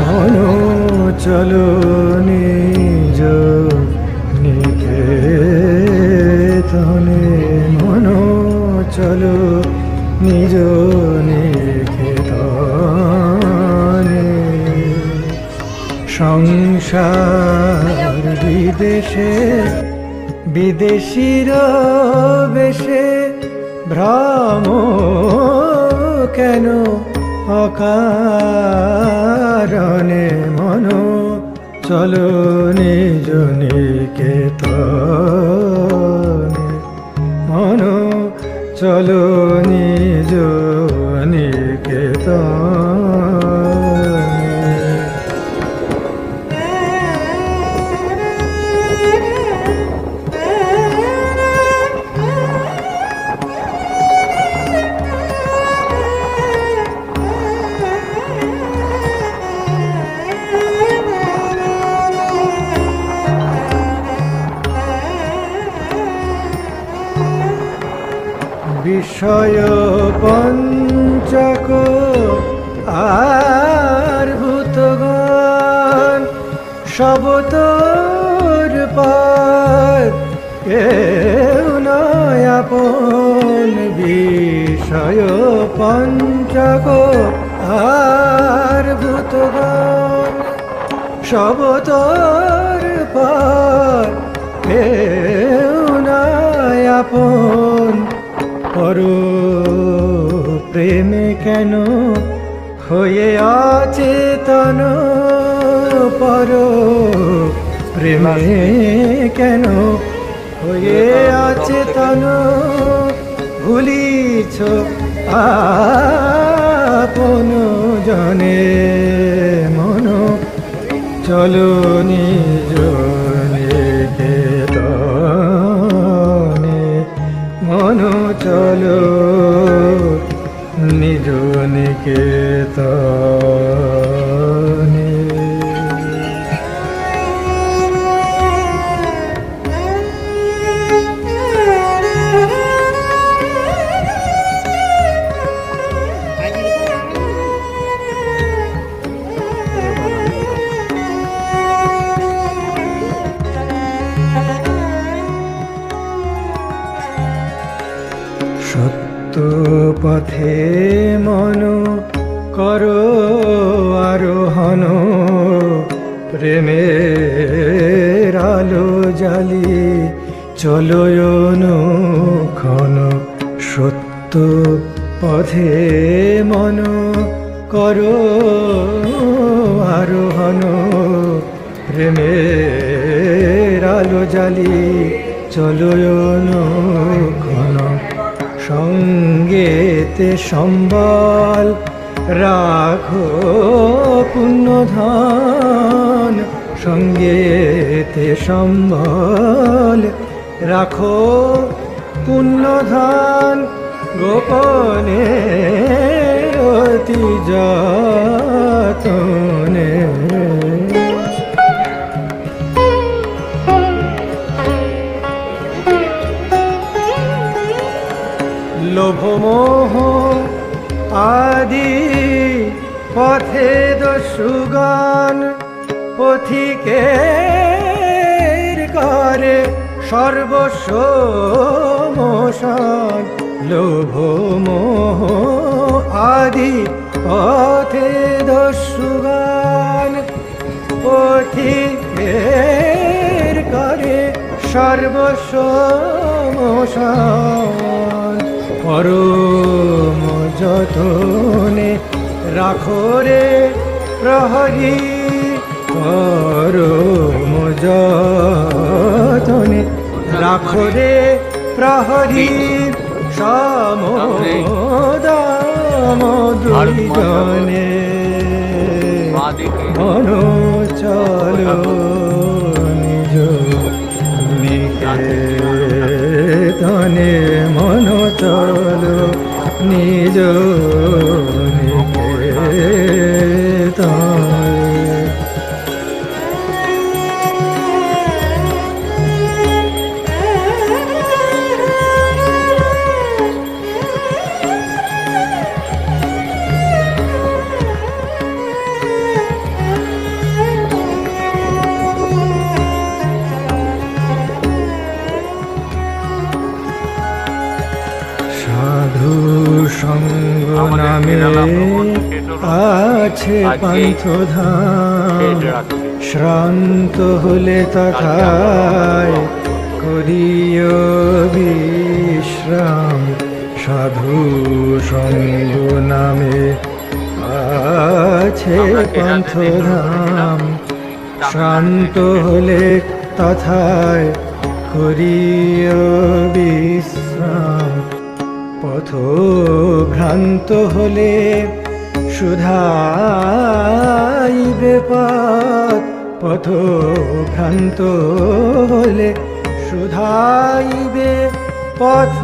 মন চলো নিজ নিকেতনে, মন চলো নিজ নিকেতনে। সংসার বিদেশে বিদেশির বেশে ভ্রম কেন অকারণে, মন চলো নিজ নিকেতনে, মন চলো নিজ নিকেতনে। বিষয় পঞ্চক আর ভূতগণ সব তোর পর, কেউ নয় আপন। বিষয় পঞ্চক আর ভূতগণ সব তোর পর, কেউ নয় আপন। পর প্রেমে কেন হয়ে অচেতন, পর প্রেমে কেন হয়ে অচেতন। ভুলিছ আপন জনে, মন চলো নিজ নিকেতনে, মন চলো নিজ নিকেতনে। সত্য পথে মন করো আরোহণ, প্রেমের আলো জ্বালি চলো অনুক্ষণ। সত্য পথে মন করো আরোহণ, প্রেমের আলো জ্বালি চলো অনুক্ষণ। সঙ্গেতে সম্বল রাখো পুণ্যধন, সঙ্গেতে সম্বল রাখো পুণ্যধন। গোপনে অতি যতনে, লোভ মোহ আদি পথে দস্যুগণ, পথিকের করে সর্বস্ব মোশন। লোভ মোহ আদি পথে দস্যুগণ, পথিকের করে সর্বস্ব মোশন। পরম যতনে রাখো রে প্রহরী, পরম যতনে রাখো রে প্রহরী। সমদাম দুইজনে, মন চলো নিজ নিকেতনে, মন চলো নিজ নিকেতনে। আছে পান্থধাম, শ্রান্ত হলে তথায় করিও বিশ্রাম। সাধু সঙ্গ নামে আছে পান্থধাম, শ্রান্ত হলে তথায় করিও বিশ্রাম। পথ ভ্রান্ত হলে শুধাইবে পথ, পথ ভ্রান্ত হলে শুধাইবে পথ।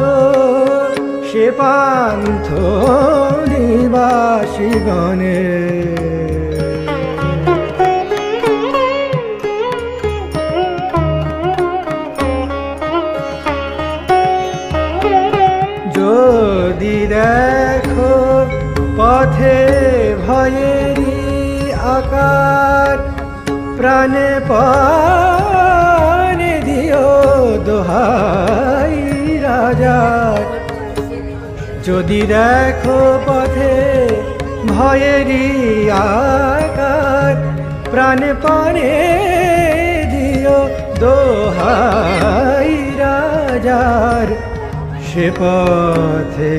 সে পান্থ নিবাসীগণে যদি দেখো পথে ভয়েরই আকার, প্রাণে প্রাণে দিও দোহাই রাজার। যদি দেখো পথে ভয়েরই আকার, প্রাণে প্রাণে দিও দোহাই রাজার। সে পথে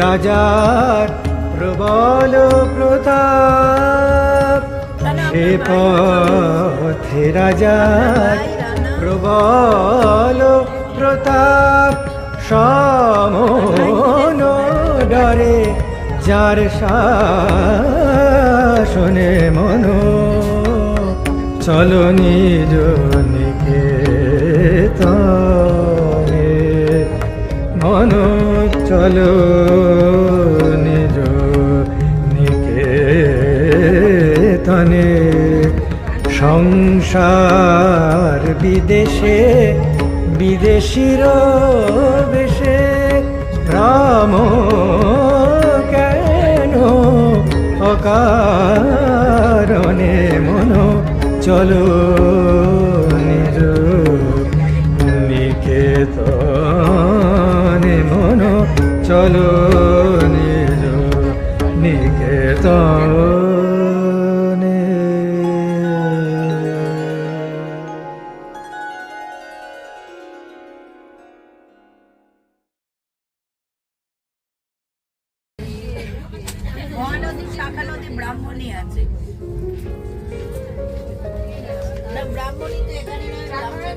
রাজার প্রবল প্রতাপ, সে পথে রাজার প্রবল প্রতাপ। সমন ডরে যার শাসনে মন, চলো নিজ নিকেতনে মন, চলো নিজ নিকেতনে। সংসার বিদেশে বিদেশির বেশে, রাম কেন অকারণে মন, চলো নিজ নিকেতনে মন, চলো নিজ নিকেতনে। মহানদী, শাখা নদী, ব্রাহ্মণী আছে। না, ব্রাহ্মণী তো এখানে নয়, ব্রাহ্মণী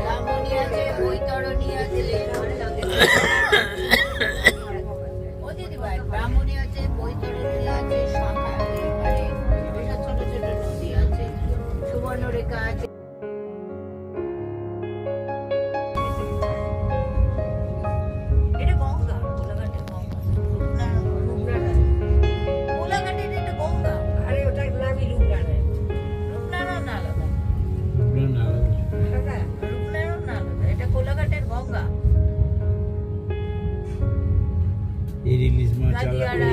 ব্রাহ্মণী আছে, বৈতরণী আছে। ও দিদিভাই, ব্রাহ্মণী আছে, বৈতরণী আছে, শাখা এখানে ছোট ছোট নদী আছে, সুবর্ণরেখা আছে। এটা গঙ্গা, কোলাঘাটের গঙ্গা। কোলাঘাটের এটা গঙ্গা। আরে ওটা নামই রূপনারায়ণ। রূপনারায়ণ না আলাদা। রূপনারায়ণ না আলাদা, এটা কোলাঘাটের গঙ্গা। গাদিয়াড়া,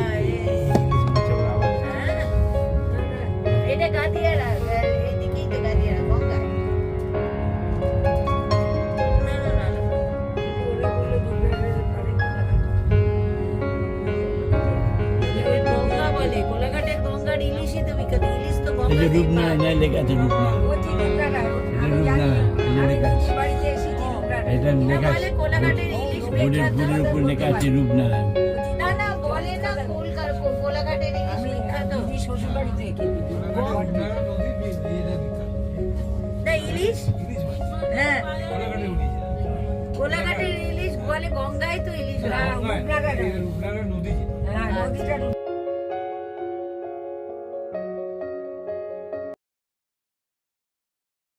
এটা গাদিয়াড়া, এদিকেই তো গাদিয়াড়া, গঙ্গা। রূপনারায়ণ আলাদা। গঙ্গা বলে, কোলাঘাটের গঙ্গার ইলিশই তো বিখ্যাত। ইলিশ তো গঙ্গা। রূপনারায়ণ লেখা আছে, রূপনারায়ণ লেখা আছে, এটা লেখা আছে কোলাঘাটের ইলিশ বোর্ডের উপর লেখা আছে রূপনারায়ণ। না না, বলে না কোলাঘাটের ইলিশ বিখ্যাত। না, ইলিশ, হ্যাঁ, কোলাঘাটের ইলিশ বলে, গঙ্গায় তো ইলিশ হয়।